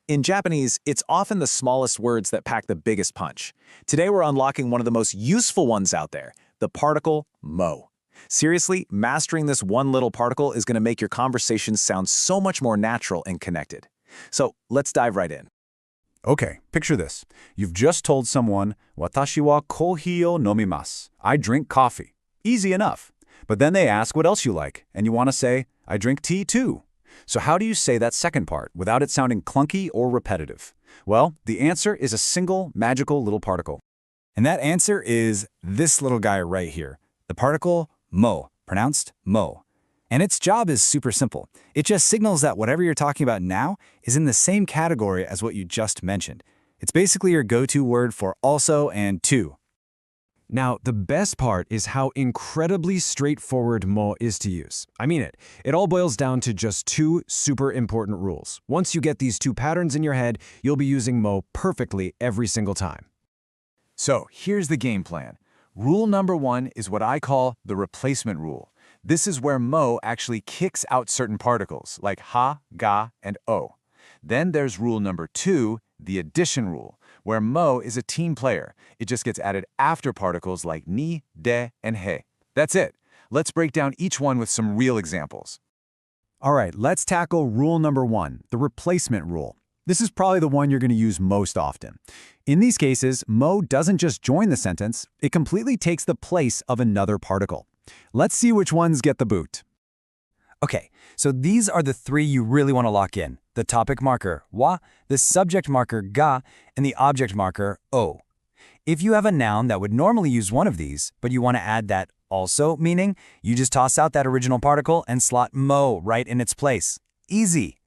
In Japanese, it's often the smallest words that pack the biggest punch. Today we're unlocking one of the most useful ones out there, the particle mo. Seriously, mastering this one little particle is going to make your conversations sound so much more natural and connected. So let's dive right in. Okay, picture this. You've just told someone, "Watashi wa kohi o nomimasu." I drink coffee. Easy enough. But then they ask what else you like, and you want to say, "I drink tea too." So how do you say that second part without it sounding clunky or repetitive? Well, the answer is a single magical little particle. And that answer is this little guy right here, the particle mo, pronounced mo. And its job is super simple. It just signals that whatever you're talking about now is in the same category as what you just mentioned. It's basically your go-to word for also and too. Now, the best part is how incredibly straightforward mo is to use. I mean it. It all boils down to just two super important rules. Once you get these two patterns in your head, you'll be using mo perfectly every single time. So here's the game plan. Rule number 1 is what I call the replacement rule. This is where mo actually kicks out certain particles, like ha, ga, and o. Then there's rule number 2, the addition rule, where mo is a team player. It just gets added after particles like ni, de, and he. That's it. Let's break down each one with some real examples. All right, let's tackle rule number 1, the replacement rule. This is probably the one you're going to use most often. In these cases, mo doesn't just join the sentence, it completely takes the place of another particle. Let's see which ones get the boot. Okay, so these are the three you really want to lock in. The topic marker, wa, the subject marker, ga, and the object marker, o. If you have a noun that would normally use one of these, but you want to add that also meaning, you just toss out that original particle and slot mo right in its place. Easy.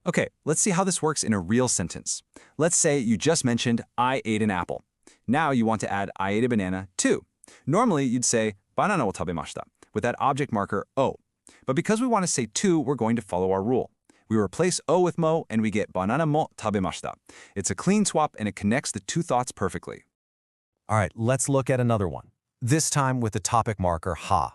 Okay, let's see how this works in a real sentence. Let's say you just mentioned, I ate an apple. Now you want to add, I ate a banana too. Normally you'd say, banana wo tabemashita, with that object marker, o. But because we want to say too, we're going to follow our rule. We replace o with mo, and we get banana mo tabemashita. It's a clean swap, and it connects the two thoughts perfectly. All right, let's look at another one. This time with the topic marker ha.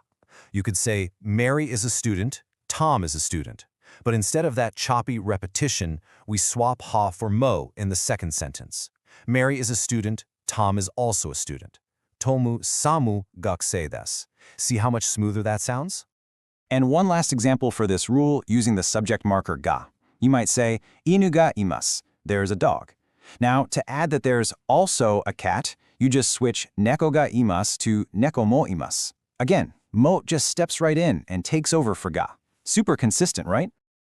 You could say, Mary is a student, Tom is a student. But instead of that choppy repetition, we swap ha for mo in the second sentence. Mary is a student, Tom is also a student. Tomu samu gakusei desu. See how much smoother that sounds? And one last example for this rule using the subject marker ga. You might say, inu ga imasu, there's a dog. Now, to add that there's also a cat, you just switch neko ga imasu to neko mo imasu. Again, mo just steps right in and takes over for ga. Super consistent, right?